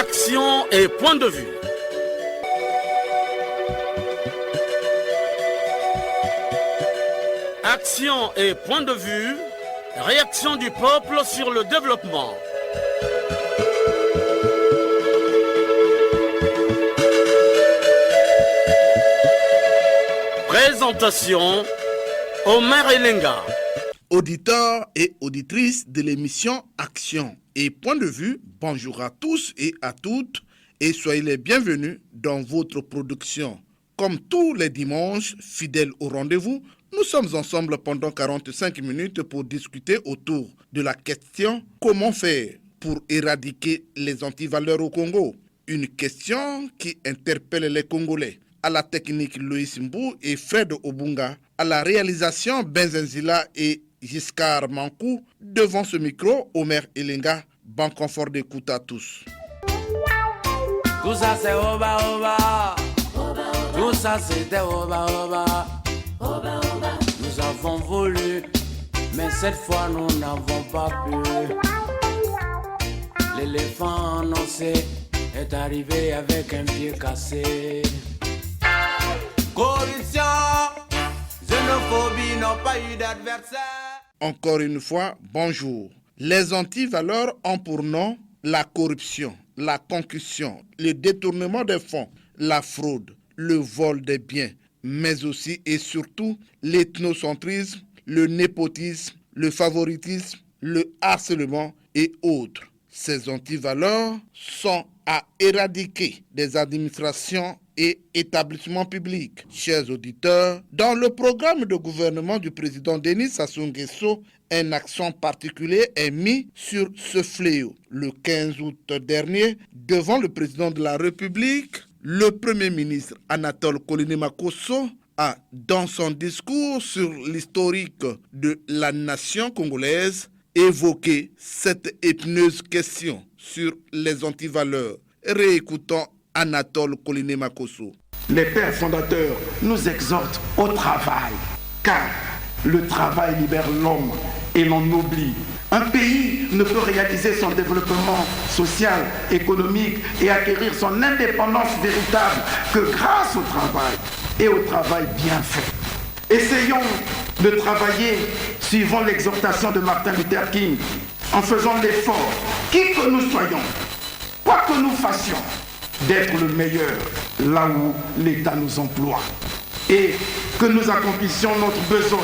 Action et point de vue. Action et point de vue. Réaction du peuple sur le développement. Présentation, Omer Elenga. Auditeurs et auditrices de l'émission Action et point de vue, bonjour à tous et à toutes et soyez les bienvenus dans votre production. Comme tous les dimanches, fidèles au rendez-vous, nous sommes ensemble pendant 45 minutes pour discuter autour de la question « Comment faire pour éradiquer les antivaleurs au Congo ?» Une question qui interpelle les Congolais. À la technique Loïs Mbou et Fred Obunga, à la réalisation Benzenzila et Giscard Mankou, devant ce micro, Omer Elenga, bon confort d'écoute à tous. Tout ça c'est oba oba, tout ça c'était oba oba, nous avons voulu, mais cette fois nous n'avons pas pu. L'éléphant annoncé est arrivé avec un pied cassé. Corruption, xénophobie n'ont pas eu d'adversaire. Encore une fois, bonjour. Les antivaleurs ont pour nom la corruption, la concussion, le détournement des fonds, la fraude, le vol des biens, mais aussi et surtout l'ethnocentrisme, le népotisme, le favoritisme, le harcèlement et autres. Ces antivaleurs sont à éradiquer des administrations et établissements publics. Chers auditeurs, dans le programme de gouvernement du président Denis Sassou Nguesso, un accent particulier est mis sur ce fléau. Le 15 août dernier, devant le président de la République, le Premier ministre Anatole Koliné-Makosso a, dans son discours sur l'historique de la nation congolaise, évoqué cette épineuse question sur les antivaleurs. Réécoutons Anatole Koliné-Makosso. Les pères fondateurs nous exhortent au travail, car le travail libère l'homme et l'on oublie. Un pays ne peut réaliser son développement social, économique et acquérir son indépendance véritable que grâce au travail et au travail bien fait. Essayons de travailler suivant l'exhortation de Martin Luther King, en faisant l'effort, qui que nous soyons, quoi que nous fassions, d'être le meilleur là où l'État nous emploie. Et que nous accomplissions notre besogne,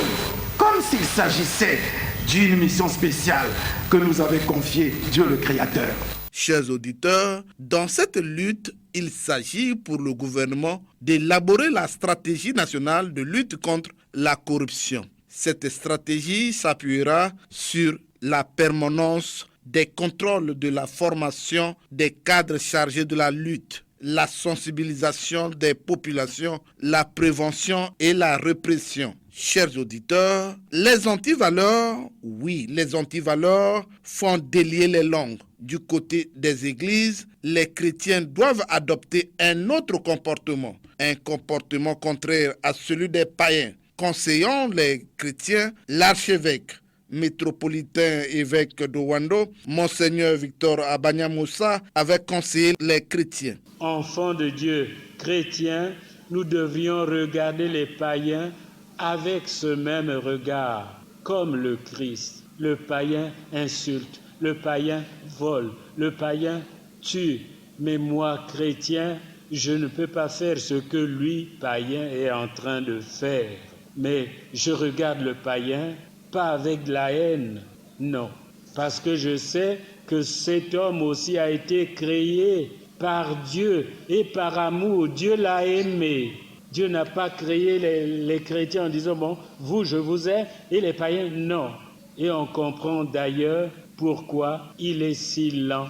comme s'il s'agissait d'une mission spéciale que nous avait confiée Dieu le Créateur. Chers auditeurs, dans cette lutte, il s'agit pour le gouvernement d'élaborer la stratégie nationale de lutte contre la corruption. Cette stratégie s'appuiera sur la permanence des contrôles de la formation des cadres chargés de la lutte, la sensibilisation des populations, la prévention et la répression. Chers auditeurs, les antivaleurs, oui, les antivaleurs font délier les langues. Du côté des églises, les chrétiens doivent adopter un autre comportement, un comportement contraire à celui des païens. Conseillons les chrétiens, l'archevêque métropolitain évêque de Wando, Monseigneur Victor Abanyamoussa, avait conseillé les chrétiens. Enfants de Dieu, chrétiens, nous devrions regarder les païens avec ce même regard, comme le Christ. Le païen insulte, le païen vole, le païen tue. Mais moi, chrétien, je ne peux pas faire ce que lui, païen, est en train de faire. Mais je regarde le païen pas avec de la haine, non. Parce que je sais que cet homme aussi a été créé par Dieu et par amour. Dieu l'a aimé. Dieu n'a pas créé les chrétiens en disant, bon, vous, je vous aime, et les païens, non. Et on comprend d'ailleurs pourquoi il est si lent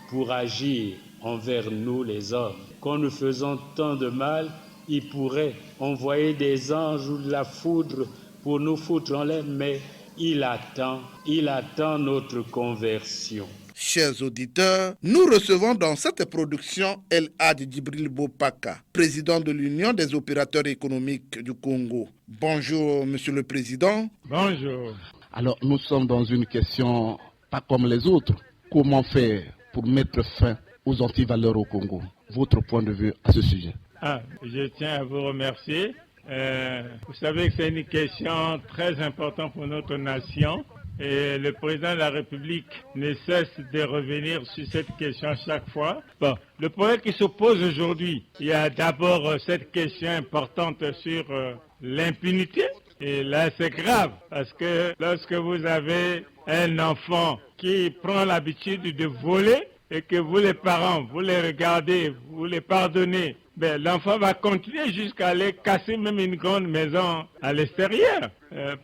pour agir envers nous les hommes. Quand nous faisons tant de mal, il pourrait envoyer des anges ou de la foudre pour nous foutre en l'air, mais il attend notre conversion. Chers auditeurs, nous recevons dans cette production El Hadj Djibril Bopaka, président de l'Union des opérateurs économiques du Congo. Bonjour, Monsieur le Président. Bonjour. Alors, nous sommes dans une question pas comme les autres. Comment faire pour mettre fin aux antivaleurs au Congo. Votre point de vue à ce sujet? Je tiens à vous remercier. Vous savez que c'est une question très importante pour notre nation. Et le président de la République ne cesse de revenir sur cette question chaque fois. Bon, le problème qui se pose aujourd'hui, il y a d'abord cette question importante sur l'impunité. Et là, c'est grave, parce que lorsque vous avez un enfant qui prend l'habitude de voler, et que vous les parents, vous les regardez, vous les pardonnez, l'enfant va continuer jusqu'à aller casser même une grande maison à l'extérieur.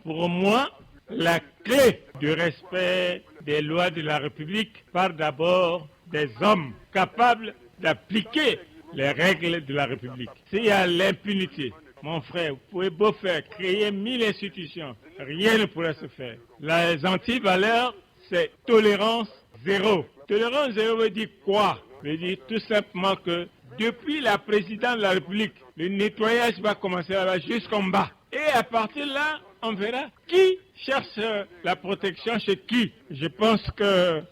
Pour moi, la clé du respect des lois de la République part d'abord des hommes capables d'appliquer les règles de la République. S'il y a l'impunité, mon frère, vous pouvez beau faire, créer 1000 institutions, rien ne pourra se faire. Les antivaleurs, c'est tolérance zéro. Tolérance zéro veut dire quoi? Veut dire tout simplement que depuis la présidence de la République, le nettoyage va commencer là-bas jusqu'en bas. Et à partir de là, on verra qui cherche la protection chez qui. Je pense que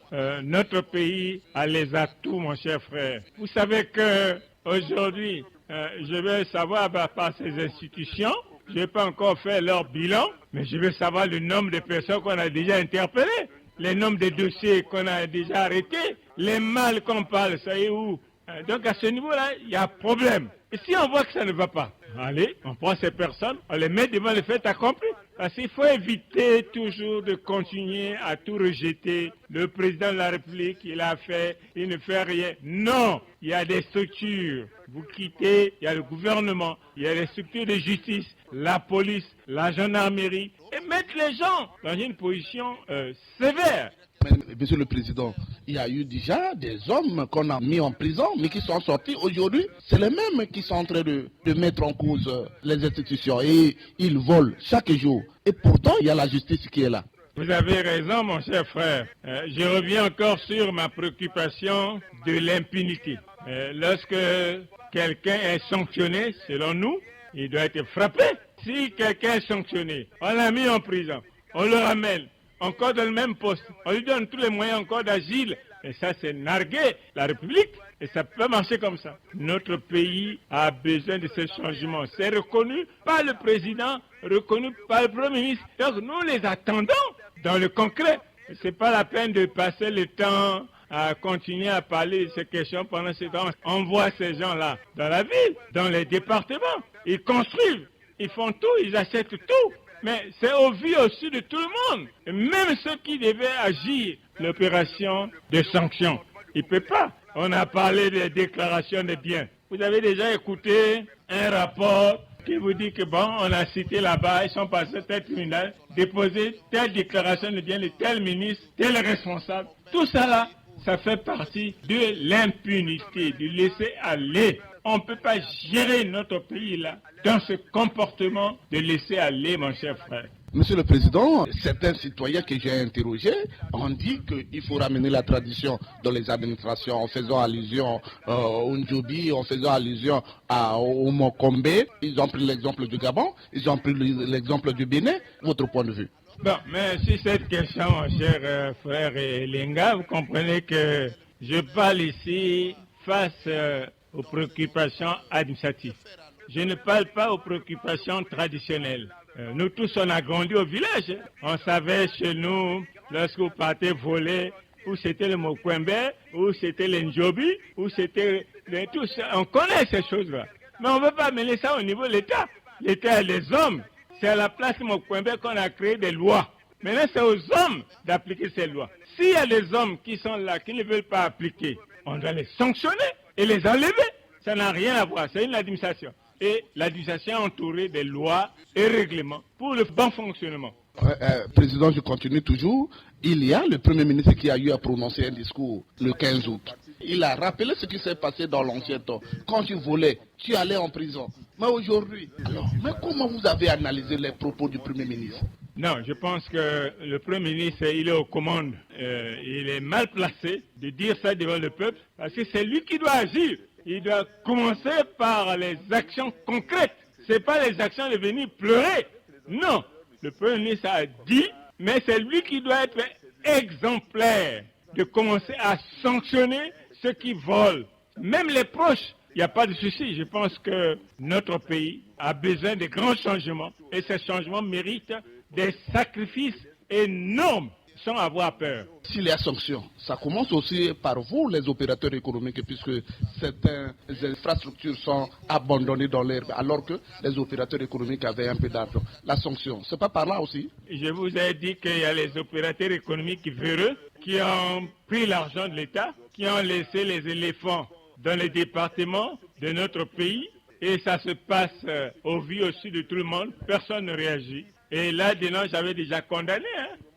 notre pays a les atouts, mon cher frère. Vous savez que aujourd'hui, je veux savoir par ces institutions, je n'ai pas encore fait leur bilan, mais je veux savoir le nombre de personnes qu'on a déjà interpellées, le nombre de dossiers qu'on a déjà arrêtés, les mal qu'on parle, ça y est où? Donc à ce niveau-là, il y a problème. Et si on voit que ça ne va pas, allez, on prend ces personnes, on les met devant le fait accompli. Parce qu'il faut éviter toujours de continuer à tout rejeter. Le président de la République, il a fait, il ne fait rien. Non, il y a des structures. Vous quittez, il y a le gouvernement, il y a les structures de justice, la police, la gendarmerie, et mettre les gens dans une position sévère. Monsieur le Président, il y a eu déjà des hommes qu'on a mis en prison, mais qui sont sortis aujourd'hui. C'est les mêmes qui sont en train de mettre en cause les institutions et ils volent chaque jour. Et pourtant, il y a la justice qui est là. Vous avez raison, mon cher frère. Je reviens encore sur ma préoccupation de l'impunité. Lorsque quelqu'un est sanctionné, selon nous, il doit être frappé. Si quelqu'un est sanctionné, on l'a mis en prison, on le ramène, encore dans le même poste, on lui donne tous les moyens encore d'agir. Et ça, c'est narguer la République. Et ça peut marcher comme ça. Notre pays a besoin de ces changements. C'est reconnu par le président, reconnu par le Premier ministre. Donc nous les attendons dans le concret. Ce n'est pas la peine de passer le temps à continuer à parler de ces questions pendant ce temps. On voit ces gens-là dans la ville, dans les départements. Ils construisent, ils font tout, ils achètent tout. Mais c'est au vu aussi de tout le monde. Et même ceux qui devaient agir, l'opération de sanction. Ils ne peuvent pas. On a parlé des déclarations de biens. Vous avez déjà écouté un rapport qui vous dit que bon, on a cité là-bas, ils sont passés tel tribunal, déposer telle déclaration de biens de tel ministre, tel responsable. Tout ça là, ça fait partie de l'impunité, du laisser aller. On ne peut pas gérer notre pays là dans ce comportement de laisser aller, mon cher frère. Monsieur le Président, certains citoyens que j'ai interrogés ont dit qu'il faut ramener la tradition dans les administrations en faisant allusion au Ndjobi, en faisant allusion au Mokombe. Ils ont pris l'exemple du Gabon, ils ont pris l'exemple du Bénin. Votre point de vue? Bon, mais sur cette question, mon cher frère Lenga, vous comprenez que je parle ici face aux préoccupations administratives. Je ne parle pas aux préoccupations traditionnelles. Nous tous, on a grandi au village. On savait chez nous, lorsque vous partez voler, où c'était le Mokwembe, où c'était le Ndjobi, où c'était tout ça. On connaît ces choses-là. Mais on ne veut pas mêler ça au niveau de l'État. L'État a les hommes. C'est à la place de Mokwembe qu'on a créé des lois. Maintenant, c'est aux hommes d'appliquer ces lois. S'il y a des hommes qui sont là, qui ne veulent pas appliquer, on doit les sanctionner et les enlever. Ça n'a rien à voir. C'est une administration. Et l'administration est entourée des lois et règlements pour le bon fonctionnement. Président, je continue toujours. Il y a le Premier ministre qui a eu à prononcer un discours le 15 août. Il a rappelé ce qui s'est passé dans l'ancien temps. Quand tu volais, tu allais en prison. Mais aujourd'hui, mais comment vous avez analysé les propos du Premier ministre? Non, je pense que le Premier ministre, il est aux commandes. Il est mal placé de dire ça devant le peuple parce que c'est lui qui doit agir. Il doit commencer par les actions concrètes. Ce n'est pas les actions de venir pleurer. Non, le Premier ministre a dit, mais c'est lui qui doit être exemplaire de commencer à sanctionner ceux qui volent. Même les proches, il n'y a pas de souci. Je pense que notre pays a besoin de grands changements et ces changements méritent des sacrifices énormes sans avoir peur. S'il y a sanction, ça commence aussi par vous, les opérateurs économiques, puisque certaines infrastructures sont abandonnées dans l'herbe, alors que les opérateurs économiques avaient un peu d'argent. La sanction, c'est pas par là aussi? Je vous ai dit qu'il y a les opérateurs économiques véreux qui ont pris l'argent de l'État, qui ont laissé les éléphants dans les départements de notre pays, et ça se passe au vu aussi de tout le monde, personne ne réagit. Et là, j'avais déjà condamné.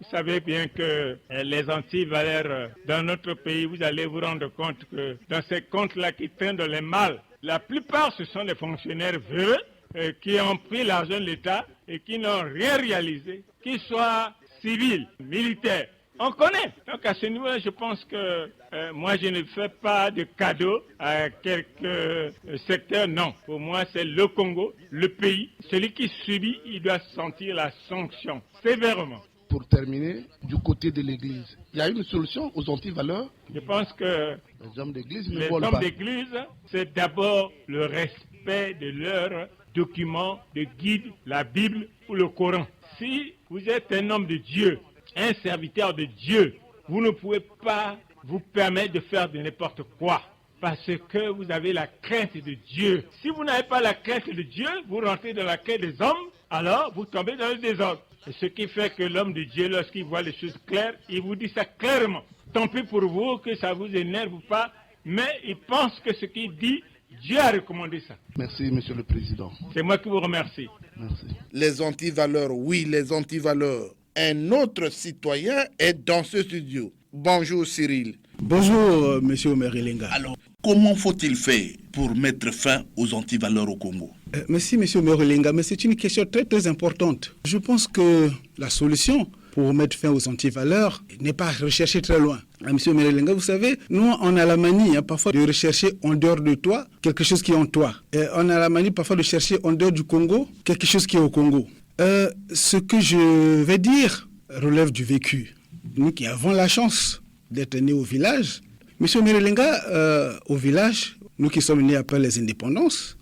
Vous savez bien que les antivaleurs dans notre pays, vous allez vous rendre compte que dans ces comptes-là qui traînent dans les malles, la plupart ce sont des fonctionnaires véreux qui ont pris l'argent de l'État et qui n'ont rien réalisé, qu'ils soient civils, militaires. On connaît. Donc à ce niveau-là, je pense que moi, je ne fais pas de cadeaux à quelques secteurs. Non, pour moi, c'est le Congo, le pays. Celui qui subit, il doit sentir la sanction sévèrement. Pour terminer, du côté de l'Église, il y a une solution aux antivaleurs? Je pense que les hommes d'Église les hommes d'Église, c'est d'abord le respect de leurs documents, de guide, la Bible ou le Coran. Si vous êtes un homme de Dieu, un serviteur de Dieu, vous ne pouvez pas vous permettre de faire de n'importe quoi parce que vous avez la crainte de Dieu. Si vous n'avez pas la crainte de Dieu, vous rentrez dans la crainte des hommes, alors vous tombez dans le désordre. Et ce qui fait que l'homme de Dieu, lorsqu'il voit les choses claires, il vous dit ça clairement. Tant pis pour vous que ça vous énerve ou pas, mais il pense que ce qu'il dit, Dieu a recommandé ça. Merci, Monsieur le Président. C'est moi qui vous remercie. Merci. Les antivaleurs, oui, les antivaleurs. Un autre citoyen est dans ce studio. Bonjour Cyril. Bonjour Monsieur Omer Elenga. Alors, comment faut-il faire pour mettre fin aux antivaleurs au Congo? Merci Monsieur Omer Elenga, mais c'est une question très très importante. Je pense que la solution pour mettre fin aux antivaleurs n'est pas rechercher très loin. Monsieur Omer Elenga, vous savez, nous on a la manie parfois de rechercher en dehors de toi quelque chose qui est en toi. Et on a la manie parfois de chercher en dehors du Congo quelque chose qui est au Congo. Ce que je vais dire relève du vécu. Nous qui avons la chance d'être nés au village, Monsieur Merelenga, au village, nous qui sommes nés après les indépendances,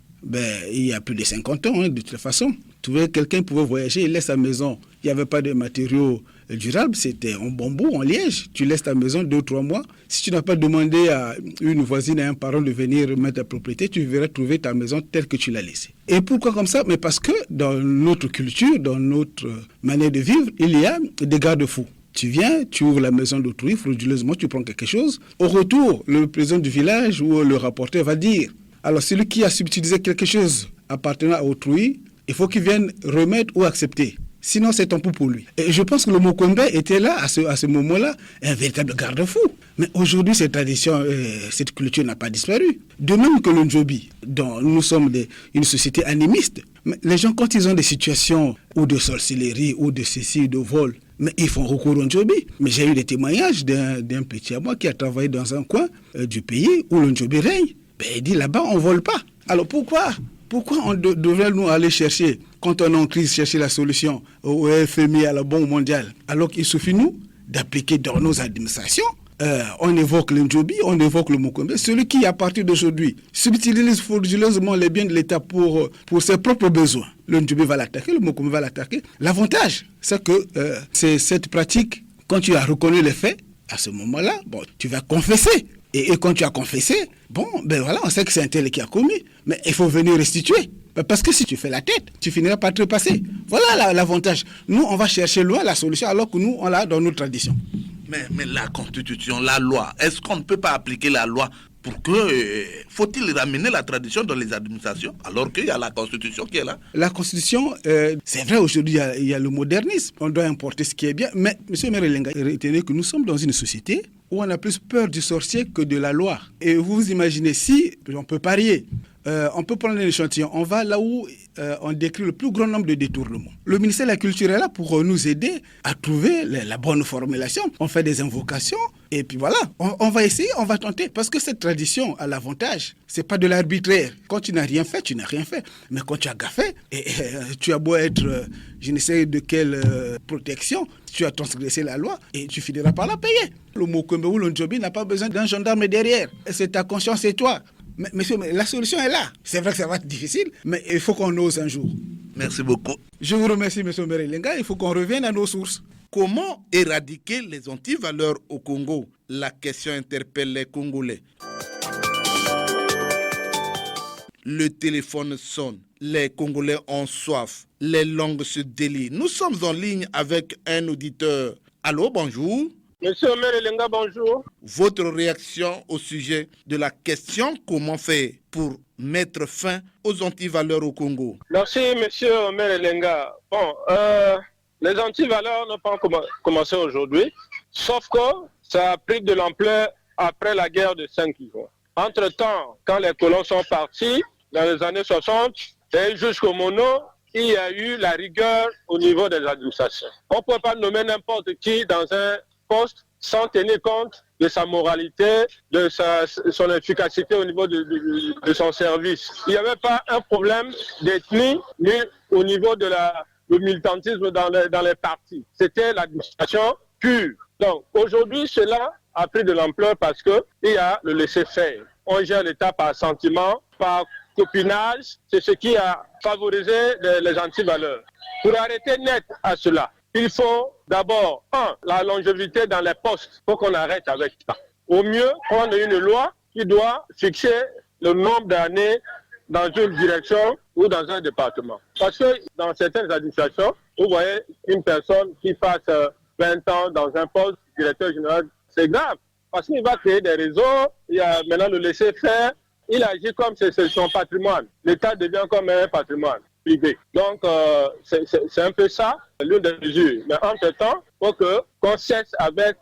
il y a plus de 50 ans, de toute façon, quelqu'un pouvait voyager, il laisse sa maison. Il n'y avait pas de matériaux durables, c'était en bambou, en liège. Tu laisses ta maison 2 ou 3 mois. Si tu n'as pas demandé à une voisine, à un parent de venir mettre ta propriété, tu verras trouver ta maison telle que tu l'as laissée. Et pourquoi comme ça? Mais parce que dans notre culture, dans notre manière de vivre, il y a des garde-fous. Tu viens, tu ouvres la maison d'autrui, frauduleusement, tu prends quelque chose. Au retour, le président du village ou le rapporteur va dire, alors celui qui a subtilisé quelque chose appartenant à autrui, il faut qu'il vienne remettre ou accepter. Sinon, c'est tant pis pour lui. Et je pense que le Mokombe était là, à ce moment-là, un véritable garde-fou. Mais aujourd'hui, cette tradition, cette culture n'a pas disparu. De même que le Ndjobi, dont nous sommes une société animiste. Mais les gens, quand ils ont des situations ou de sorcellerie, ou de ceci, de vol, mais ils font recours au Ndjobi. Mais j'ai eu des témoignages d'un petit à moi qui a travaillé dans un coin du pays où le Ndjobi règne. Il dit, là-bas, on ne vole pas. Alors pourquoi on devrait nous aller chercher, quand on est en crise, chercher la solution au FMI, à la Banque mondiale, alors qu'il suffit, nous, d'appliquer dans nos administrations, on évoque le Ndjobi, on évoque le Mokombe, celui qui, à partir d'aujourd'hui, subtilise frauduleusement les biens de l'État pour ses propres besoins. Le Ndjobi va l'attaquer, le Mokombe va l'attaquer. L'avantage, c'est que c'est cette pratique, quand tu as reconnu les faits, à ce moment-là, tu vas confesser. Et quand tu as confessé, on sait que c'est un tel qui a commis, mais il faut venir restituer. Parce que si tu fais la tête, tu finiras par te passer. Voilà l'avantage. Nous, on va chercher loin la solution, alors que nous, on l'a dans nos traditions. Mais la Constitution, la loi, est-ce qu'on ne peut pas appliquer la loi pour que... faut-il ramener la tradition dans les administrations, alors qu'il y a la Constitution qui est là? La Constitution, c'est vrai, aujourd'hui, il y a le modernisme. On doit importer ce qui est bien. Mais, M. Merelenga, retenez que nous sommes dans une société où on a plus peur du sorcier que de la loi. Et vous imaginez, si on peut parier, on peut prendre un échantillon, on va là où on décrit le plus grand nombre de détournements. Le ministère de la Culture est là pour nous aider à trouver la bonne formulation. On fait des invocations, Et puis voilà, on va essayer, on va tenter. Parce que cette tradition a l'avantage, c'est pas de l'arbitraire. Quand tu n'as rien fait, tu n'as rien fait. Mais quand tu as gaffé, tu as beau être, je ne sais de quelle protection, tu as transgressé la loi et tu finiras par la payer. Le Mokombe ou le Njobi n'a pas besoin d'un gendarme derrière. C'est ta conscience et toi. Mais monsieur, la solution est là. C'est vrai que ça va être difficile, mais il faut qu'on ose un jour. Merci beaucoup. Je vous remercie, monsieur Merelenga. Il faut qu'on revienne à nos sources. Comment éradiquer les antivaleurs au Congo? La question interpelle les Congolais. Le téléphone sonne. Les Congolais ont soif. Les langues se délient. Nous sommes en ligne avec un auditeur. Allô, bonjour. Monsieur Merelenga, bonjour. Votre réaction au sujet de la question comment faire pour mettre fin aux antivaleurs au Congo? Merci, monsieur Merelenga. Bon, les antivaleurs n'ont pas commencé aujourd'hui, sauf que ça a pris de l'ampleur après la guerre de 5 jours. Entre-temps, quand les colons sont partis, dans les années 60, et jusqu'au Mono, il y a eu la rigueur au niveau des administrations. On ne peut pas nommer n'importe qui dans un poste sans tenir compte de sa moralité, de son efficacité au niveau de son service. Il n'y avait pas un problème d'ethnie ni au niveau de le militantisme dans les partis. C'était l'administration pure. Donc aujourd'hui, cela a pris de l'ampleur parce qu'il y a le laisser-faire. On gère l'État par sentiment, par copinage. C'est ce qui a favorisé les antivaleurs. Pour arrêter net à cela, il faut d'abord, la longévité dans les postes. Il faut qu'on arrête avec ça. Au mieux, prendre une loi qui doit fixer le nombre d'années dans une direction ou dans un département. Parce que dans certaines administrations, vous voyez une personne qui passe 20 ans dans un poste directeur général, c'est grave. Parce qu'il va créer des réseaux, il y a maintenant le laisser faire, il agit comme c'est son patrimoine. L'État devient comme un patrimoine privé. Donc, c'est un peu ça, l'une des mesures. Mais entre-temps, il faut qu'on cesse avec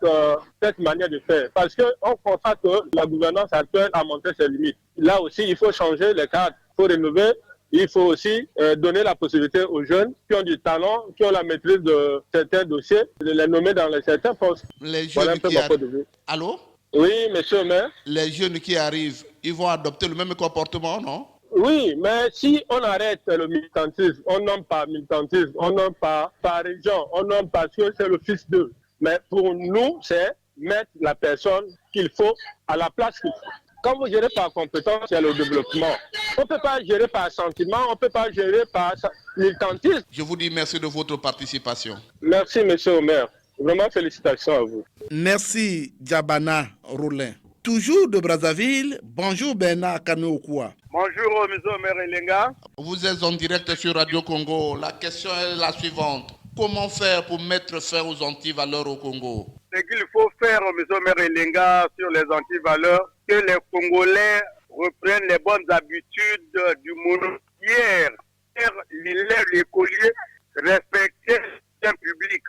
cette manière de faire. Parce qu'on constate que la gouvernance actuelle a montré ses limites. Là aussi, il faut changer les cadres, il faut rénover. Il faut aussi donner la possibilité aux jeunes qui ont du talent, qui ont la maîtrise de certains dossiers, de les nommer dans certains postes. Les jeunes qui arrivent. Allô? Oui, monsieur le maire. Les jeunes qui arrivent, ils vont adopter le même comportement, non? Oui, mais si on arrête le militantisme, on nomme pas militantisme, on nomme pas par région, on nomme parce que c'est le fils d'eux. Mais pour nous, c'est mettre la personne qu'il faut à la place qu'il faut. Quand vous gérez par compétence, il y a le développement. On ne peut pas gérer par sentiment, on ne peut pas gérer par militantisme. Je vous dis merci de votre participation. Merci, monsieur le maire. Vraiment, félicitations à vous. Merci, Diabana Roulin. Toujours de Brazzaville, bonjour Bernard Kanoukwa. Bonjour, monsieur le maire Elenga. Vous êtes en direct sur Radio Congo. La question est la suivante. Comment faire pour mettre fin aux antivaleurs au Congo? Ce qu'il faut faire, monsieur le maire Elenga, sur les antivaleurs, que les Congolais reprennent les bonnes habitudes du monde. Hier, l'élève, l'écolier respectait le public.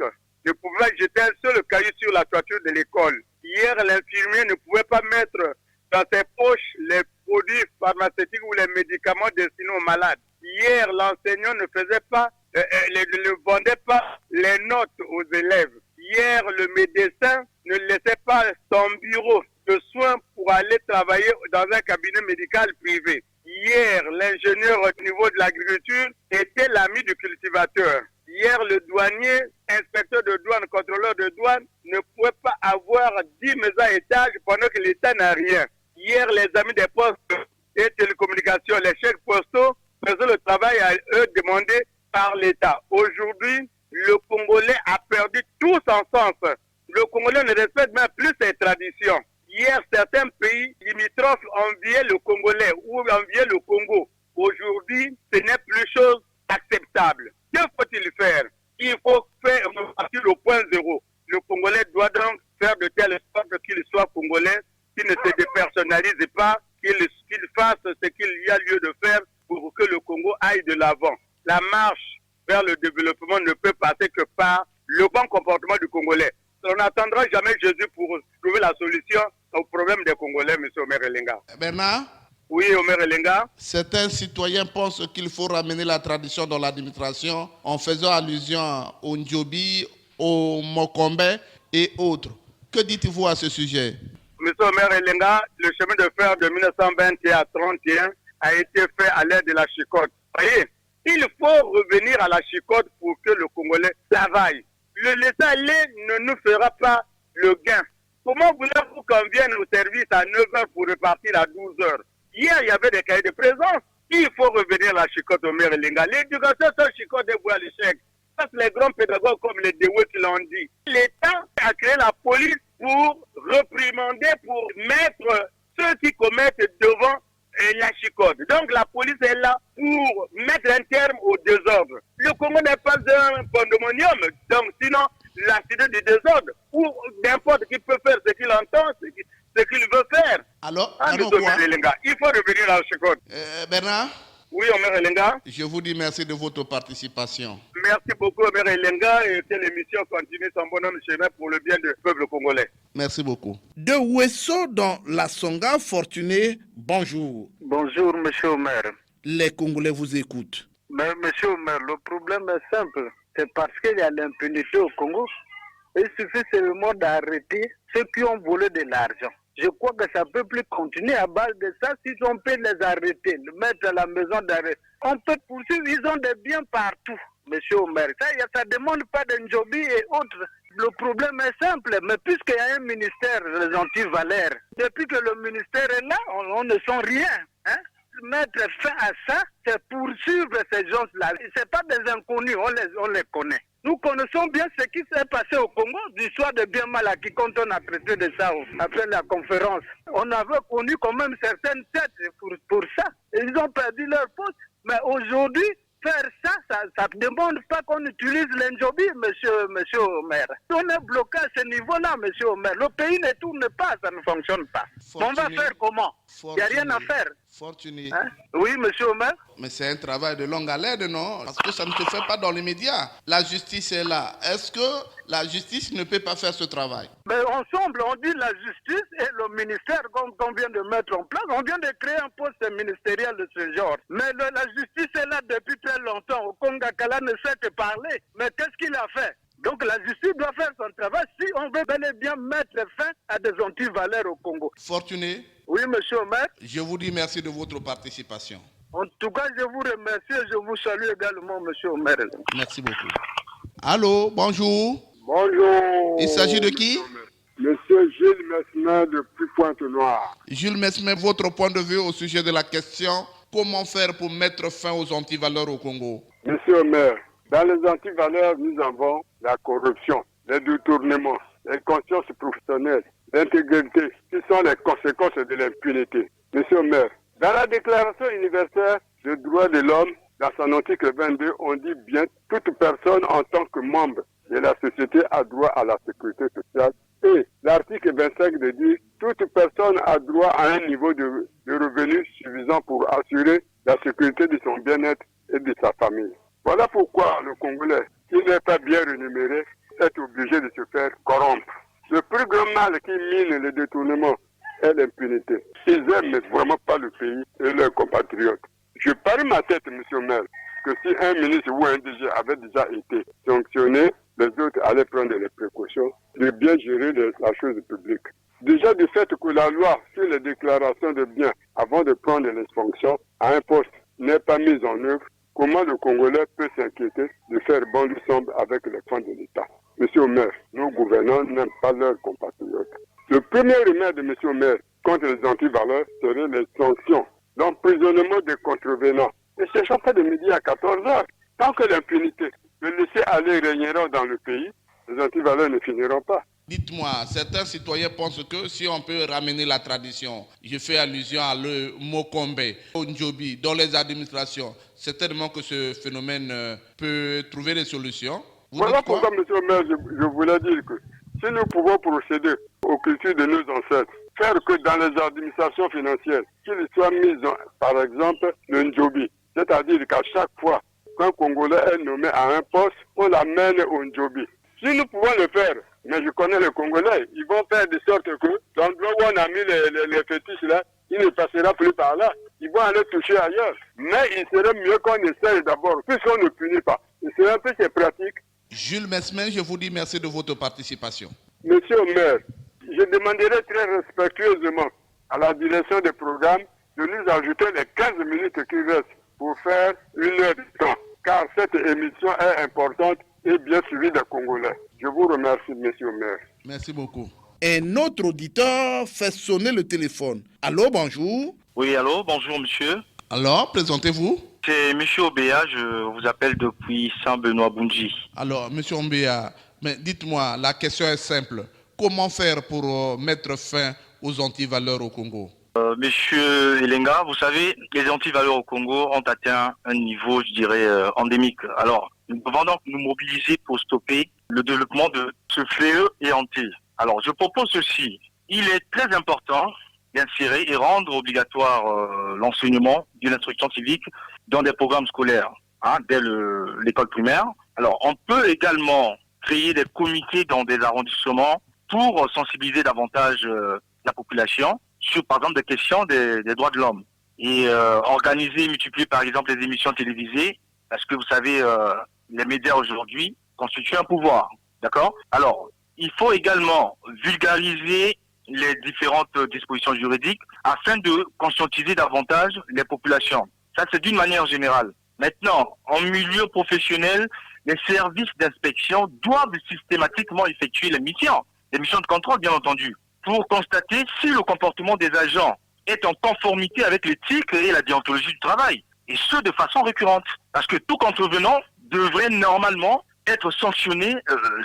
Ne pouvait pas jeter un seul cahier sur la toiture de l'école. Hier, l'infirmier ne pouvait pas mettre dans ses poches les produits pharmaceutiques ou les médicaments destinés aux malades. Hier, l'enseignant ne vendait pas les notes aux élèves. Hier, le médecin ne laissait pas son bureau de soins pour aller travailler dans un cabinet médical privé. Hier, l'ingénieur au niveau de l'agriculture était l'ami du cultivateur. Hier, le douanier, inspecteur de douane, contrôleur de douane, ne pouvait pas avoir 10 maisons à étage pendant que l'État n'a rien. Hier, les amis des postes et télécommunications, les chèques postaux, faisaient le travail à eux demandé par l'État. Aujourd'hui, le Congolais a perdu tout son sens. Le Congolais ne respecte même plus ses traditions. Hier, certains pays limitrophes enviaient le Congolais ou enviaient le Congo. Aujourd'hui, ce n'est plus chose acceptable. Que faut-il faire? Il faut faire partir au point zéro. Le Congolais doit donc faire de telle sorte qu'il soit Congolais, qu'il ne se dépersonnalise pas, qu'il fasse ce qu'il y a lieu de faire pour que le Congo aille de l'avant. La marche vers le développement ne peut passer que par le bon comportement du Congolais. On n'attendra jamais Jésus pour trouver la solution au problème des Congolais, M. Omer Elenga. Bernard? Oui, Omer Elenga. Certains citoyens pensent qu'il faut ramener la tradition dans l'administration en faisant allusion au Ndjobi, au Mokombe et autres. Que dites-vous à ce sujet? Monsieur Omer Elenga, le chemin de fer de 1921 à 31 a été fait à l'aide de la chicotte. Voyez, il faut revenir à la chicotte pour que le Congolais travaille. Le laisser-aller ne nous fera pas le gain. Comment voulez-vous qu'on vienne au service à 9h pour repartir à 12h? Hier, il y avait des cahiers de présence. Il faut revenir à la chicotte Omer Elenga. L'éducation sans chicotte est vouée à l'échec. Parce que les grands pédagogues comme les Dewey qui l'ont dit. L'État a créé la police pour réprimander, pour mettre ceux qui commettent devant la chicotte. Donc la police est là pour mettre un terme au désordre. Le Congo n'est pas un pandémonium, donc sinon la cité du désordre, où n'importe qui peut faire ce qu'il entend, ce qu'il veut faire. Alors, il faut revenir à la chicotte. Bernard? Oui, Omer Elenga. Je vous dis merci de votre participation. Merci beaucoup, Omer Elenga, et que l'émission continue son bonhomme chemin pour le bien du peuple congolais. Merci beaucoup. De Ouesso dans la Songa, Fortuné, bonjour. Bonjour, monsieur Omer. Les Congolais vous écoutent. Mais, monsieur Omer, le problème est simple. C'est parce qu'il y a l'impunité au Congo. Il suffit seulement d'arrêter ceux qui ont volé de l'argent. Je crois que ça ne peut plus continuer à base de ça. Si on peut les arrêter, les mettre à la maison d'arrêt, on peut poursuivre. Ils ont des biens partout, monsieur Omer. Ça ne demande pas d'Njobi et autres. Le problème est simple, mais puisqu'il y a un ministère, les anti-valeurs, depuis que le ministère est là, on ne sent rien. Hein? Mettre fin à ça, c'est poursuivre ces gens-là. Ce pas des inconnus, on les connaît. Nous connaissons bien ce qui s'est passé au Congo, l'histoire de bien mal acquis quand on a traité de ça après la conférence. On avait connu quand même certaines têtes pour ça. Ils ont perdu leur poste. Mais aujourd'hui, faire ça ne demande pas qu'on utilise l'Njobi, monsieur Omer. On est bloqué à ce niveau-là, monsieur Omer. Le pays ne tourne pas, ça ne fonctionne pas. On va faire comment? Il n'y a rien à faire. Fortuné. Hein? Oui, monsieur Omer. Mais c'est un travail de longue haleine, non? Parce que ça ne se fait pas dans l'immédiat. La justice est là. Est-ce que la justice ne peut pas faire ce travail? Mais ensemble, on dit la justice et le ministère qu'on vient de mettre en place. On vient de créer un poste ministériel de ce genre. Mais la justice est là depuis très longtemps. Au Congo-Kala ne sait que parler. Mais qu'est-ce qu'il a fait? Donc la justice doit faire son travail si on veut bel et bien mettre fin à des anti-valeurs au Congo. Fortuné. Oui, monsieur Omer. Je vous dis merci de votre participation. En tout cas, je vous remercie et je vous salue également, monsieur Omer. Merci beaucoup. Allô, bonjour. Bonjour. Il s'agit de qui? Monsieur Jules Mesmer de Pointe-Noire. Jules Mesmer, votre point de vue au sujet de la question comment faire pour mettre fin aux antivaleurs au Congo? Monsieur Omer, dans les antivaleurs, nous avons la corruption, les détournements, les consciences professionnelles, l'intégrité, qui sont les conséquences de l'impunité. Monsieur Omer, dans la Déclaration universelle des droits de l'homme, dans son article 22, on dit bien toute personne en tant que membre de la société a droit à la sécurité sociale. Et l'article 25 dit toute personne a droit à un niveau de revenu suffisant pour assurer la sécurité de son bien-être et de sa famille. Voilà pourquoi le Congolais, qui n'est pas bien rémunéré, est obligé de se faire corrompre. Le plus grand mal qui mine le détournement est l'impunité. Ils n'aiment vraiment pas le pays et leurs compatriotes. Je parie ma tête, monsieur Maire, que si un ministre ou un DG avait déjà été sanctionné, les autres allaient prendre les précautions de bien gérer la chose publique. Déjà du fait que la loi sur les déclarations de biens avant de prendre les fonctions à un poste n'est pas mise en œuvre, comment le Congolais peut s'inquiéter de faire bon ensemble avec les fonds de l'État? Monsieur le maire, nos gouvernants n'aiment pas leurs compatriotes. Le premier remède de monsieur le maire contre les antivaleurs serait les sanctions, l'emprisonnement des contrevenants. Ne cherchons pas de midi à 14h. Tant que l'impunité, le laisser aller régnera dans le pays, les antivaleurs ne finiront pas. Dites-moi, certains citoyens pensent que si on peut ramener la tradition, je fais allusion à le Mokombe, au Njobi, dans les administrations, certainement que ce phénomène peut trouver des solutions. Voilà pourquoi, monsieur le maire, je voulais dire que si nous pouvons procéder aux cultures de nos ancêtres, faire que dans les administrations financières, qu'il soit mis, par exemple, le Njobi, c'est-à-dire qu'à chaque fois qu'un Congolais est nommé à un poste, on l'amène au Njobi. Si nous pouvons le faire, mais je connais les Congolais, ils vont faire de sorte que l'endroit où on a mis les fétiches là, il ne passera plus par là. Ils vont aller toucher ailleurs. Mais il serait mieux qu'on essaye d'abord, puisqu'on ne punit pas. C'est un peu ces pratiques. Jules Mesmer, je vous dis merci de votre participation. Monsieur le maire, je demanderai très respectueusement à la direction des programmes de nous ajouter les 15 minutes qui restent pour faire 1 heure de temps, car cette émission est importante et bien suivie des Congolais. Je vous remercie, monsieur le maire. Merci beaucoup. Un autre auditeur fait sonner le téléphone. Allô, bonjour. Oui, allô, bonjour monsieur. Alors, présentez-vous. C'est monsieur Obéa, je vous appelle depuis Saint-Benoît-Bundji. Alors, monsieur Obéa, mais dites-moi, la question est simple. Comment faire pour mettre fin aux antivaleurs au Congo? Monsieur Elenga, vous savez, les antivaleurs au Congo ont atteint un niveau, je dirais, endémique. Alors, nous devons donc nous mobiliser pour stopper le développement de ce fléau éhonté. Alors, je propose ceci. Il est très important d'insérer et rendre obligatoire l'enseignement d'une instruction civique dans des programmes scolaires, dès l'école primaire. Alors, on peut également créer des comités dans des arrondissements pour sensibiliser davantage la population sur, par exemple, des questions des droits de l'homme. Et organiser, multiplier, par exemple, les émissions télévisées, parce que vous savez, les médias aujourd'hui constituent un pouvoir. D'accord? Alors, il faut également vulgariser les différentes dispositions juridiques afin de conscientiser davantage les populations. Ça, c'est d'une manière générale. Maintenant, en milieu professionnel, les services d'inspection doivent systématiquement effectuer les missions de contrôle, bien entendu, pour constater si le comportement des agents est en conformité avec l'éthique et la déontologie du travail. Et ce, de façon récurrente. Parce que tout contrevenant devrait normalement être sanctionné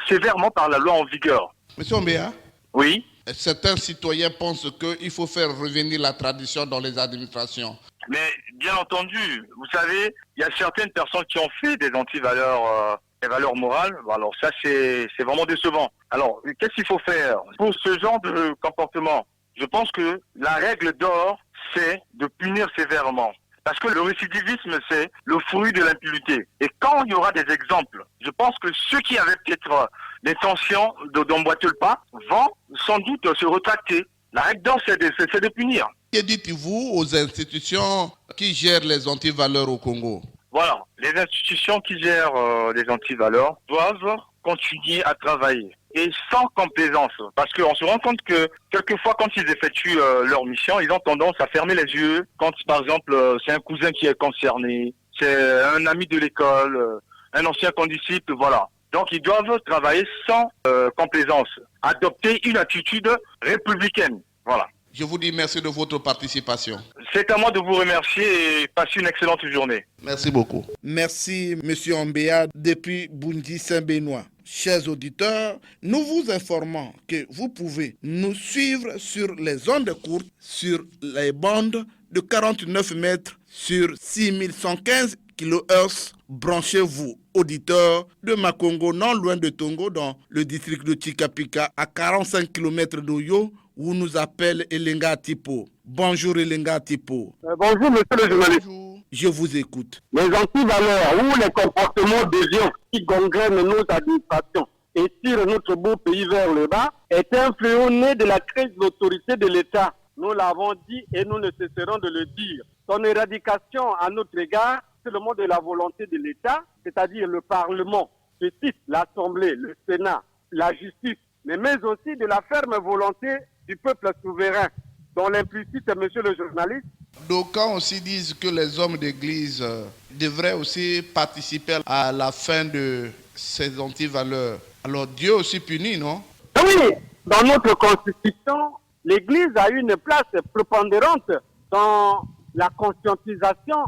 sévèrement par la loi en vigueur. Monsieur Obéa? Oui. Certains citoyens pensent qu'il faut faire revenir la tradition dans les administrations. Mais bien entendu, vous savez, il y a certaines personnes qui ont fait des antivaleurs, des valeurs morales. Alors ça, c'est vraiment décevant. Alors, qu'est-ce qu'il faut faire pour ce genre de comportement? Je pense que la règle d'or, c'est de punir sévèrement. Parce que le récidivisme, c'est le fruit de l'impunité. Et quand il y aura des exemples, je pense que ceux qui avaient peut-être l'intention d'emboîter le pas vont sans doute se retracter. La règle d'or, c'est de punir. Que dites-vous aux institutions qui gèrent les antivaleurs au Congo? Voilà, les institutions qui gèrent les antivaleurs doivent continuer à travailler. Et sans complaisance, parce qu'on se rend compte que quelquefois quand ils effectuent leur mission, ils ont tendance à fermer les yeux. Quand par exemple c'est un cousin qui est concerné, c'est un ami de l'école, un ancien condisciple, voilà. Donc ils doivent travailler sans complaisance, adopter une attitude républicaine, voilà. Je vous dis merci de votre participation. C'est à moi de vous remercier et passez une excellente journée. Merci beaucoup. Merci, monsieur Obéa, depuis Bundji Saint-Benoît. Chers auditeurs, nous vous informons que vous pouvez nous suivre sur les ondes courtes, sur les bandes de 49 mètres sur 6115 kHz. Branchez-vous, auditeurs de Makongo, non loin de Tongo, dans le district de Chikapika, à 45 km d'Oyo, où nous appelle Elenga Tipo. Bonjour Elenga Tipo. Bonjour monsieur le journaliste. Bonjour. Je vous écoute. Les antivaleurs ou les comportements déviants qui gangrènent nos administrations et tirent notre beau pays vers le bas est un fléau né de la crise de l'autorité de l'État. Nous l'avons dit et nous ne cesserons de le dire. Son éradication à notre égard, c'est le mot de la volonté de l'État, c'est-à-dire le Parlement, je cite l'Assemblée, le Sénat, la justice, mais aussi de la ferme volonté du peuple souverain, dont l'implicite, monsieur le journaliste. D'aucuns aussi disent que les hommes d'église devraient aussi participer à la fin de ces antivaleurs. Alors Dieu aussi punit, non? Oui, dans notre constitution, l'église a une place prépondérante dans la conscientisation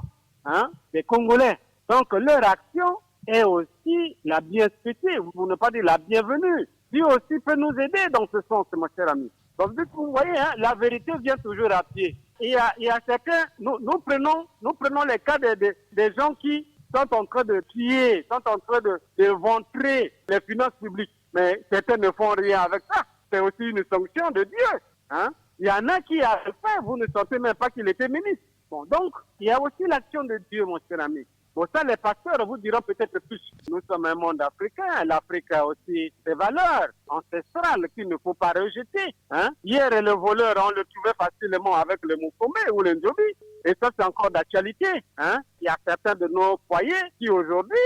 des Congolais. Donc leur action est aussi la bienfaitée, pour ne pas dire la bienvenue. Dieu aussi peut nous aider dans ce sens, mon cher ami. Donc, vous voyez, la vérité vient toujours à pied. Et il y a certains, nous prenons les cas des gens qui sont en train de tuer, sont en train de ventrer les finances publiques. Mais certains ne font rien avec ça. C'est aussi une sanction de Dieu. Il y en a qui a fait, vous ne sentez même pas qu'il était ministre. Bon, donc, il y a aussi l'action de Dieu, mon cher ami. Bon, ça, les pasteurs vous diront peut-être plus. Nous sommes un monde africain. L'Afrique a aussi des valeurs ancestrales qu'il ne faut pas rejeter. Hier, le voleur, on le trouvait facilement avec le Moukoumé ou le Ndjobi. Et ça, c'est encore d'actualité. Il y a certains de nos foyers qui, aujourd'hui,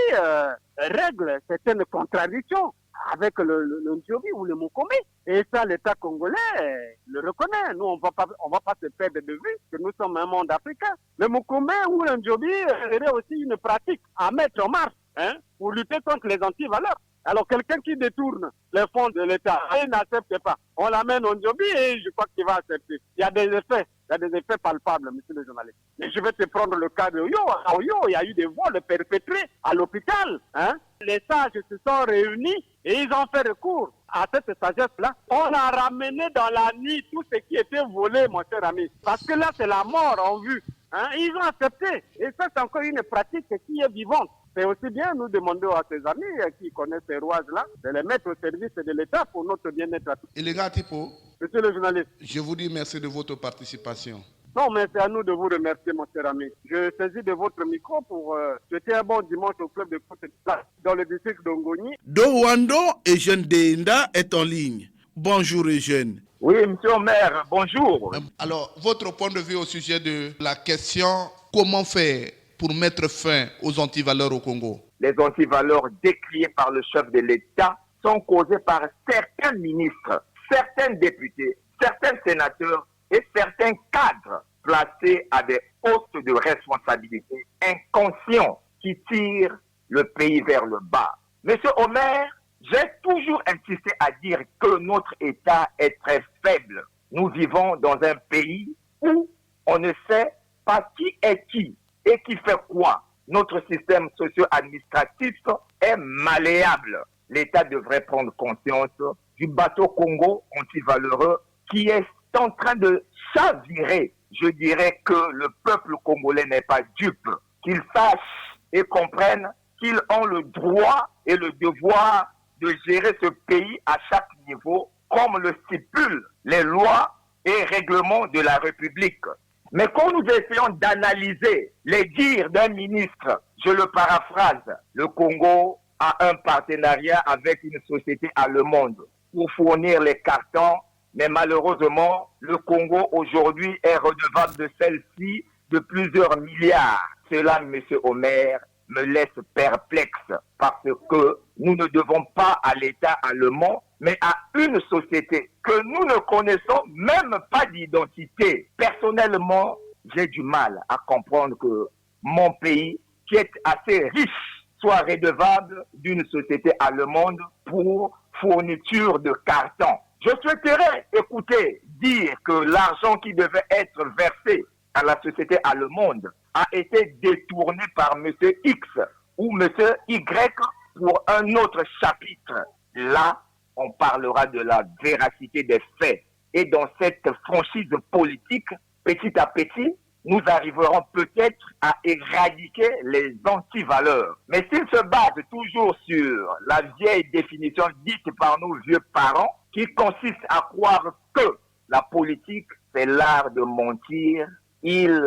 règlent certaines contradictions avec le Ndiobi ou le Mokome. Et ça, l'État congolais le reconnaît. Nous, on va pas se perdre de vue que nous sommes un monde africain. Le Mokome ou le Ndiobi serait aussi une pratique à mettre en marche pour lutter contre les antivaleurs. Alors, quelqu'un qui détourne les fonds de l'État, il n'accepte pas. On l'amène au Ndiobi et je crois qu'il va accepter. Il y a des effets palpables, monsieur le journaliste. Et je vais te prendre le cas de Oyo. À Oyo, il y a eu des vols perpétrés à l'hôpital. Les sages se sont réunis et ils ont fait recours à cette sagesse-là. On a ramené dans la nuit tout ce qui était volé, mon cher ami. Parce que là, c'est la mort en vue. Ils ont accepté. Et ça, c'est encore une pratique qui est vivante. C'est aussi bien nous demandons à ces amis qui connaissent ces rouages-là de les mettre au service de l'État pour notre bien-être à tous. Et les gars, Tipo, monsieur le journaliste, je vous dis merci de votre participation. Non, mais c'est à nous de vous remercier, mon cher ami. Je saisis de votre micro pour souhaiter un bon dimanche au club de foot dans le district d'Ongoni. Dowando Eugène Deinda est en ligne. Bonjour Eugène. Oui, monsieur le maire, bonjour. Alors, votre point de vue au sujet de la question comment faire pour mettre fin aux antivaleurs au Congo? Les antivaleurs décriées par le chef de l'État sont causées par certains ministres, certains députés, certains sénateurs et certains cadres placés à des postes de responsabilité inconscients qui tirent le pays vers le bas. Monsieur Omer, j'ai toujours insisté à dire que notre État est très faible. Nous vivons dans un pays où on ne sait pas qui est qui et qui fait quoi. Notre système socio-administratif est malléable. L'État devrait prendre conscience du bateau Congo antivaleureux qui est en train de chavirer. Je dirais que le peuple congolais n'est pas dupe. Qu'ils sachent et comprennent qu'ils ont le droit et le devoir de gérer ce pays à chaque niveau, comme le stipulent les lois et règlements de la République. Mais quand nous essayons d'analyser les dires d'un ministre, je le paraphrase, le Congo a un partenariat avec une société allemande pour fournir les cartons, mais malheureusement, le Congo aujourd'hui est redevable de celle-ci de plusieurs milliards. Cela, monsieur Omer, me laisse perplexe parce que nous ne devons pas à l'État allemand, mais à une société que nous ne connaissons même pas d'identité. Personnellement, j'ai du mal à comprendre que mon pays, qui est assez riche, soit redevable d'une société allemande pour fourniture de carton. Je souhaiterais écouter dire que l'argent qui devait être versé à la société allemande a été détourné par M. X ou M. Y pour un autre chapitre. Là, on parlera de la véracité des faits. Et dans cette franchise politique, petit à petit, nous arriverons peut-être à éradiquer les antivaleurs. Mais s'ils se basent toujours sur la vieille définition dite par nos vieux parents, qui consiste à croire que la politique, c'est l'art de mentir, il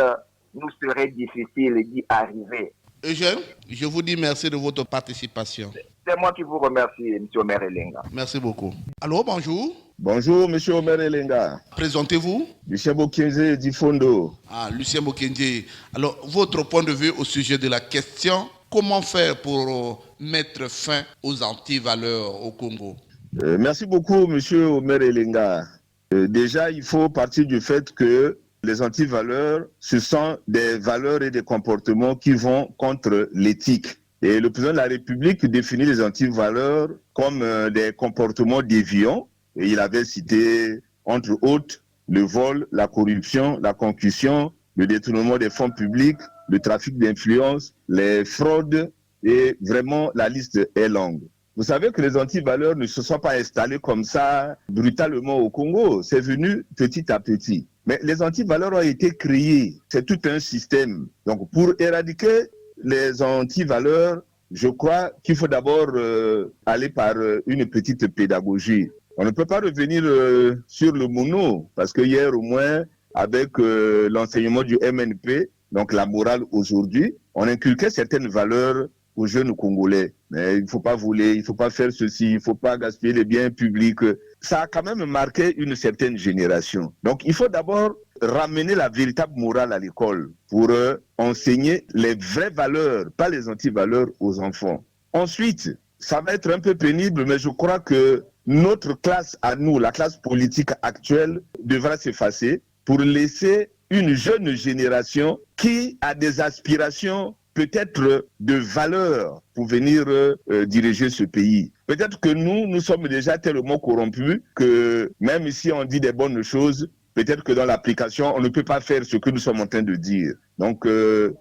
nous serait difficile d'y arriver. Eugène, je vous dis merci de votre participation. C'est moi qui vous remercie, M. Omer Elenga. Merci beaucoup. Allô, bonjour. Bonjour, M. Omer Elenga. Présentez-vous. Lucien Bokenze d'Ifondo. Lucien Bokenze. Alors, votre point de vue au sujet de la question, comment faire pour mettre fin aux antivaleurs au Congo? Merci beaucoup, M. Omer Elenga. Déjà, il faut partir du fait que les antivaleurs, ce sont des valeurs et des comportements qui vont contre l'éthique. Et le président de la République définit les antivaleurs comme des comportements déviants. Et il avait cité, entre autres, le vol, la corruption, la concussion, le détournement des fonds publics, le trafic d'influence, les fraudes, et vraiment la liste est longue. Vous savez que les antivaleurs ne se sont pas installés comme ça brutalement au Congo. C'est venu petit à petit. Mais les antivaleurs ont été créés. C'est tout un système. Donc, pour éradiquer les antivaleurs, je crois qu'il faut d'abord aller par une petite pédagogie. On ne peut pas revenir sur le mono, parce que hier au moins, avec l'enseignement du MNP, donc la morale aujourd'hui, on inculquait certaines valeurs aux jeunes Congolais. Mais il ne faut pas voler, il ne faut pas faire ceci, il ne faut pas gaspiller les biens publics. Ça a quand même marqué une certaine génération. Donc il faut d'abord ramener la véritable morale à l'école pour enseigner les vraies valeurs, pas les antivaleurs aux enfants. Ensuite, ça va être un peu pénible, mais je crois que notre classe à nous, la classe politique actuelle, devra s'effacer pour laisser une jeune génération qui a des aspirations peut-être de valeur pour venir diriger ce pays. Peut-être que nous sommes déjà tellement corrompus que même si on dit des bonnes choses, peut-être que dans l'application, on ne peut pas faire ce que nous sommes en train de dire. Donc,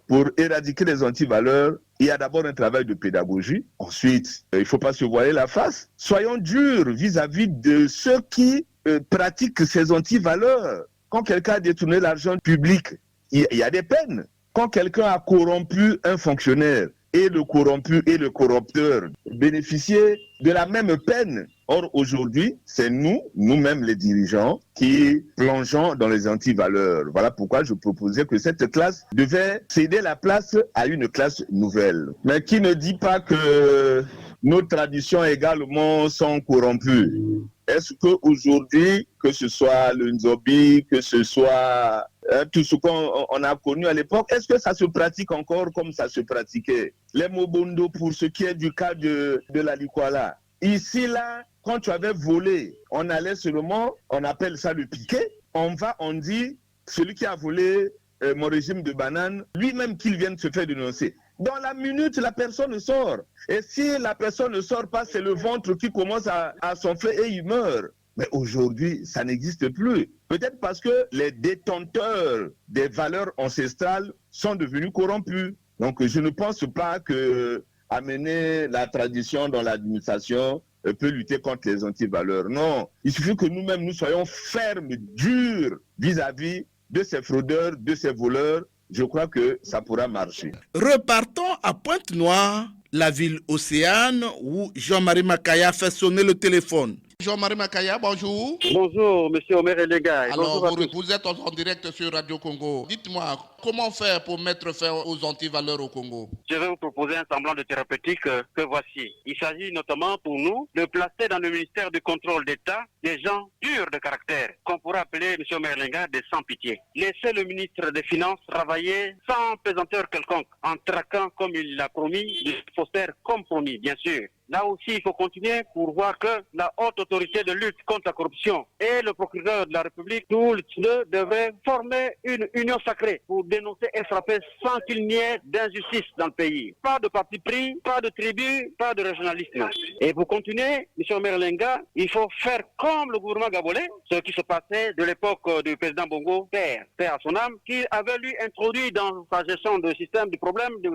pour éradiquer les antivaleurs, il y a d'abord un travail de pédagogie. Ensuite, il ne faut pas se voiler la face. Soyons durs vis-à-vis de ceux qui pratiquent ces antivaleurs. Quand quelqu'un a détourné l'argent public, il y a des peines. Quand quelqu'un a corrompu un fonctionnaire, et le corrompu et le corrupteur bénéficiaient de la même peine. Or, aujourd'hui, c'est nous-mêmes les dirigeants, qui plongeons dans les antivaleurs. Voilà pourquoi je proposais que cette classe devait céder la place à une classe nouvelle. Mais qui ne dit pas que nos traditions également sont corrompues? Est-ce qu'aujourd'hui, que ce soit le Nzobi, que ce soit tout ce qu'on a connu à l'époque, est-ce que ça se pratique encore comme ça se pratiquait? Les Mobondo, pour ce qui est du cas de la Likwala. Ici, là, quand tu avais volé, on allait seulement, on appelle ça le piquet, on dit, celui qui a volé mon régime de banane, lui-même qu'il vienne se faire dénoncer. Dans la minute, la personne sort. Et si la personne ne sort pas, c'est le ventre qui commence à s'enfler et il meurt. Mais aujourd'hui, ça n'existe plus. Peut-être parce que les détenteurs des valeurs ancestrales sont devenus corrompus. Donc, je ne pense pas que amener la tradition dans l'administration peut lutter contre les antivaleurs. Non, il suffit que nous-mêmes, nous soyons fermes, durs vis-à-vis de ces fraudeurs, de ces voleurs. Je crois que ça pourra marcher. Repartons à Pointe-Noire, la ville océane où Jean-Marie Makaya fait sonner le téléphone. Jean-Marie Makaya, bonjour. Bonjour, monsieur Omer Elenga. Alors, vous êtes en direct sur Radio Congo. Dites-moi, comment faire pour mettre fin aux antivaleurs au Congo? Je vais vous proposer un semblant de thérapeutique que voici. Il s'agit notamment pour nous de placer dans le ministère du contrôle d'État des gens durs de caractère, qu'on pourrait appeler, monsieur Omer Elenga, des sans-pitié. Laissez le ministre des Finances travailler sans pesanteur quelconque, en traquant comme il l'a promis, des faussaires comme promis, bien sûr. Là aussi, il faut continuer pour voir que la haute autorité de lutte contre la corruption et le procureur de la République, tous les deux, devraient former une union sacrée pour dénoncer et frapper sans qu'il n'y ait d'injustice dans le pays. Pas de parti pris, pas de tribu, pas de régionalisme. Et pour continuer, M. Omer Elenga, il faut faire comme le gouvernement gabonais, ce qui se passait de l'époque du président Bongo, père à son âme, qui avait lui introduit dans sa gestion de système du problème du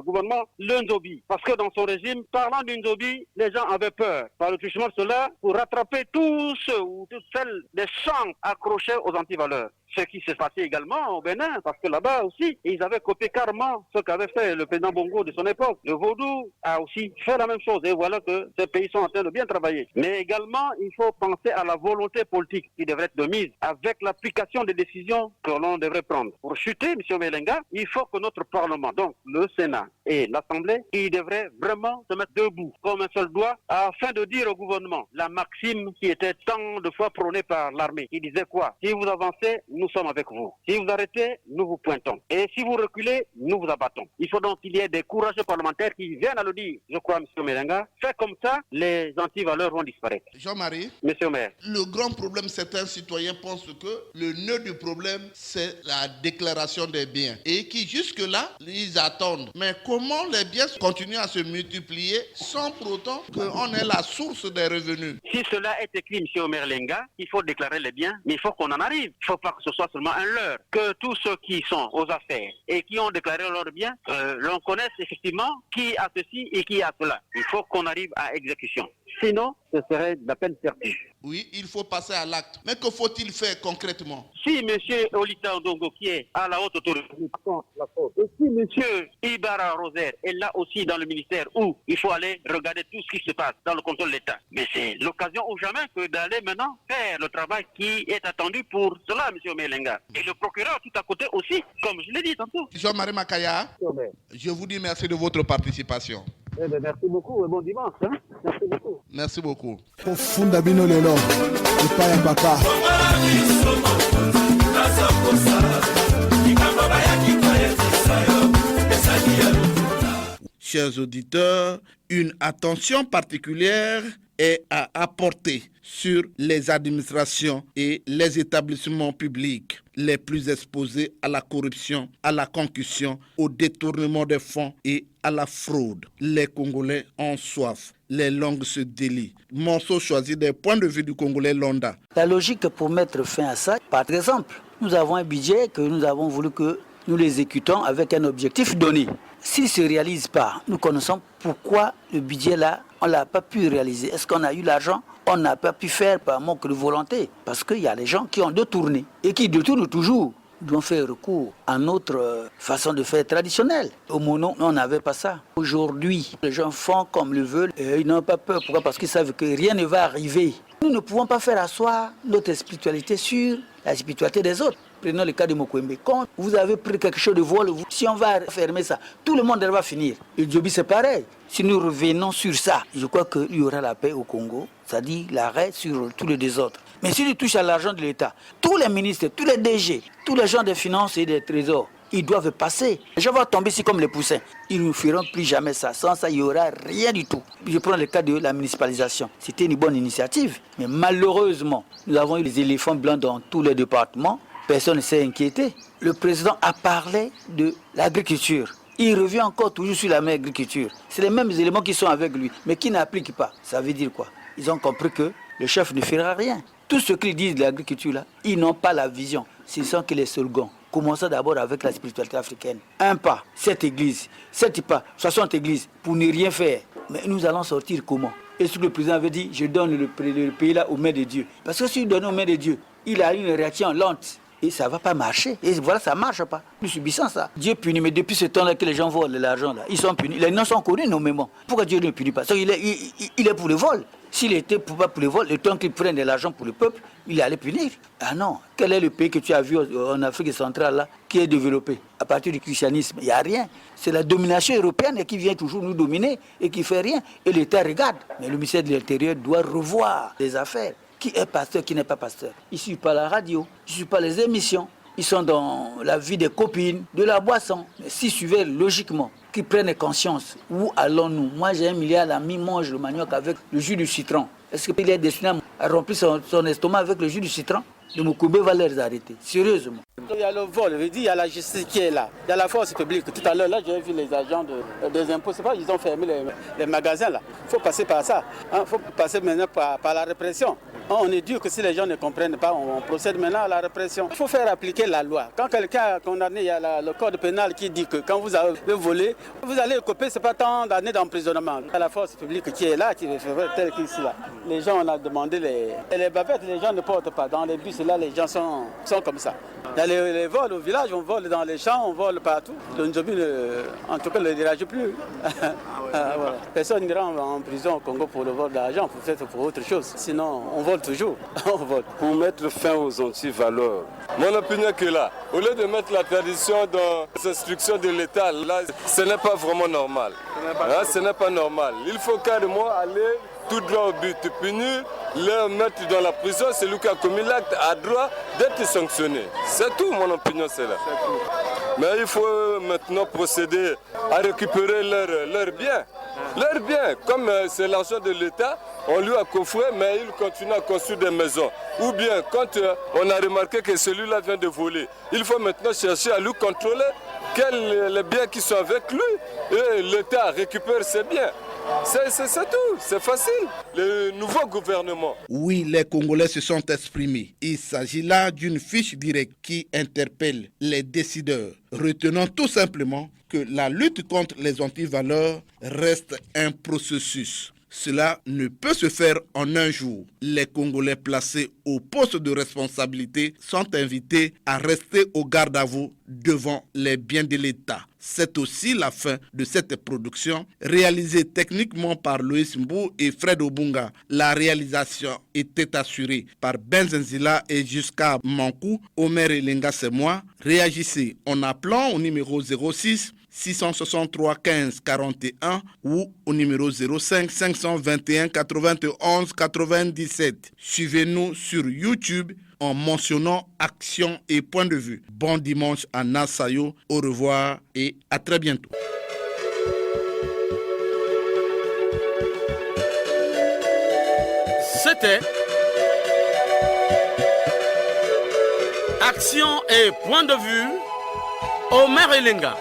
gouvernement le Nzobi. Parce que dans son régime, parlant du Nzobi, les gens avaient peur. Par le truchement de cela, pour rattraper tous ceux ou toutes celles des champs accrochés aux antivaleurs. Ce qui s'est passé également au Bénin, parce que là-bas aussi, ils avaient copié carrément ce qu'avait fait le président Bongo de son époque. Le Vaudou a aussi fait la même chose. Et voilà que ces pays sont en train de bien travailler. Mais également, il faut penser à la volonté politique qui devrait être de mise avec l'application des décisions que l'on devrait prendre. Pour chuter, M. Melenga, il faut que notre Parlement, donc le Sénat et l'Assemblée, ils devraient vraiment se mettre debout comme un seul doigt afin de dire au gouvernement la maxime qui était tant de fois prônée par l'armée, qui disait quoi? Si vous avancez, nous sommes avec vous. Si vous arrêtez, nous vous pointons. Et si vous reculez, nous vous abattons. Il faut donc qu'il y ait des courageux parlementaires qui viennent à le dire. Je crois, M. Melenga, fait comme ça, les antivaleurs vont disparaître. Jean-Marie, Monsieur Maire. Le grand problème, certains citoyens pensent que le nœud du problème, c'est la déclaration des biens. Et qui jusque-là, ils attendent. Mais comment les biens continuent à se multiplier sans pour autant qu'on ait la source des revenus? Si cela est écrit, M. Omer Lenga, il faut déclarer les biens, mais il faut qu'on en arrive. Il ne faut pas que ce soit seulement un leurre. Que tous ceux qui sont aux affaires et qui ont déclaré leurs biens, l'on connaisse effectivement qui a ceci et qui a cela. Il faut qu'on arrive à exécution. Sinon, ce serait de la peine perdue. Oui, il faut passer à l'acte. Mais que faut-il faire concrètement? Si M. Olita Ondongo, qui est à la haute autorité, et si M. Ibarra Roser est là aussi dans le ministère où il faut aller regarder tout ce qui se passe dans le contrôle de l'État. Mais c'est l'occasion ou jamais que d'aller maintenant faire le travail qui est attendu pour cela, M. Melenga. Et le procureur tout à côté aussi, comme je l'ai dit tantôt. Jean-Marie Makaya, je vous dis merci de votre participation. Eh bien, merci beaucoup et bon dimanche. Hein? Merci beaucoup. Merci beaucoup. Profunda bino lelo. Ipaya papa. Chers auditeurs, une attention particulière est à apporter sur les administrations et les établissements publics les plus exposés à la corruption, à la concussion, au détournement des fonds et à la fraude. Les Congolais ont soif. Les langues se délient. Morceau choisi des points de vue du Congolais Londa. La logique pour mettre fin à ça, par exemple, nous avons un budget que nous avons voulu que nous l'exécutons avec un objectif donné. S'il ne se réalise pas, nous connaissons pourquoi le budget là, on ne l'a pas pu réaliser. Est-ce qu'on a eu l'argent? On n'a pas pu faire par manque de volonté. Parce qu'il y a des gens qui ont détourné et qui détournent toujours. Nous devons faire recours à notre façon de faire traditionnelle. Au Mono, on n'avait pas ça. Aujourd'hui, les gens font comme le veulent et ils n'ont pas peur. Pourquoi? Parce qu'ils savent que rien ne va arriver. Nous ne pouvons pas faire asseoir notre spiritualité sur la spiritualité des autres. Prenons le cas de Mokwembe. Quand vous avez pris quelque chose de vol, si on va fermer ça, tout le monde va finir. Et Djobi, c'est pareil. Si nous revenons sur ça, je crois qu'il y aura la paix au Congo, c'est-à-dire l'arrêt sur tous les désordres. Mais si tu touches à l'argent de l'État, tous les ministres, tous les DG, tous les gens des finances et des trésors, ils doivent passer. Les gens vont tomber ici comme les poussins. Ils ne feront plus jamais ça. Sans ça, il n'y aura rien du tout. Je prends le cas de la municipalisation. C'était une bonne initiative. Mais malheureusement, nous avons eu les éléphants blancs dans tous les départements. Personne ne s'est inquiété. Le président a parlé de l'agriculture. Il revient encore toujours sur la même agriculture. C'est les mêmes éléments qui sont avec lui, mais qui n'appliquent pas. Ça veut dire quoi? Ils ont compris que le chef ne fera rien. Tout ce qu'ils disent de l'agriculture, là, ils n'ont pas la vision. Ce sont que les slogans. Commençons d'abord avec la spiritualité africaine. Un pas, 7 églises. 7 pas, 60 églises, pour ne rien faire. Mais nous allons sortir comment? Et ce que le président avait dit, je donne le pays là aux mains de Dieu. Parce que s'il donne aux mains de Dieu, il a une réaction lente. Et ça ne va pas marcher. Et voilà, ça ne marche pas. Nous subissons ça. Dieu punit, mais depuis ce temps-là que les gens volent l'argent, là, ils sont punis. Les noms sont connus nommément. Pourquoi Dieu ne punit pas? Parce qu'il est pour le vol. S'il était pour le vol, le temps qu'il prenne de l'argent pour le peuple, il allait punir. Ah non. Quel est le pays que tu as vu en Afrique centrale là, qui est développé à partir du christianisme? Il n'y a rien. C'est la domination européenne qui vient toujours nous dominer et qui ne fait rien. Et l'État regarde. Mais le ministère de l'Intérieur doit revoir les affaires. Qui est pasteur, qui n'est pas pasteur? Ils ne suivent pas la radio, ils ne suivent pas les émissions. Ils sont dans la vie des copines, de la boisson. Mais s'ils suivaient logiquement, qu'ils prennent conscience, où allons-nous? Moi, j'ai 1 milliard d'amis, mange le manioc avec le jus du citron. Est-ce qu'il est destiné à remplir son estomac avec le jus du citron? Le Moukoumbé va les arrêter, sérieusement. Il y a le vol, je veux dire, il y a la justice qui est là. Il y a la force publique. Tout à l'heure, là, j'ai vu les agents des impôts. C'est pas ils ont fermé les magasins, là. Il faut passer par ça. Il faut passer maintenant par la répression. On est dur que si les gens ne comprennent pas, on procède maintenant à la répression. Il faut faire appliquer la loi. Quand quelqu'un est condamné, il y a le code pénal qui dit que quand vous avez volé, vous allez couper, ce n'est pas tant d'années d'emprisonnement. Il y a la force publique qui est là, qui fait tel qu'ici là. Les gens, on a demandé les bavettes, les gens ne portent pas. Dans les bus, là, les gens sont comme ça. Il y a les vols au village, on vole dans les champs, on vole partout. Le Njobi, en tout cas, ne le dérage plus. Voilà. Personne n'ira en prison au Congo pour le vol d'argent, peut-être pour autre chose. Sinon, on vole toujours. On vole. Pour mettre fin aux antivaleurs, mon opinion est que là, au lieu de mettre la tradition dans les instructions de l'État, là, ce n'est pas vraiment normal. Ce n'est pas normal. Il faut carrément aller tout droit au but, punir, le mettre dans la prison, celui qui a commis l'acte a droit d'être sanctionné. C'est tout, mon opinion, c'est là. Mais il faut maintenant procéder à récupérer leurs biens. Leurs biens, comme c'est l'argent de l'État, on lui a coffré, mais il continue à construire des maisons. Ou bien, quand on a remarqué que celui-là vient de voler, il faut maintenant chercher à lui contrôler quels les biens qui sont avec lui. Et l'État récupère ses biens. C'est tout, c'est facile. Le nouveau gouvernement. Oui, les Congolais se sont exprimés. Il s'agit là d'une fiche directe qui interpelle les décideurs. Retenons tout simplement que la lutte contre les antivaleurs reste un processus. Cela ne peut se faire en un jour. Les Congolais placés au poste de responsabilité sont invités à rester au garde-à-vous devant les biens de l'État. C'est aussi la fin de cette production réalisée techniquement par Loïs Mbou et Fred Obunga. La réalisation était assurée par Benzenzila et jusqu'à Mankou. Omer Elenga, c'est moi. Réagissez en appelant au numéro 06 663 15 41 ou au numéro 05 521 91 97. Suivez-nous sur YouTube en mentionnant Action et Point de Vue. Bon dimanche à Nasayo, au revoir et à très bientôt. C'était Action et point de vue, Omer Elenga.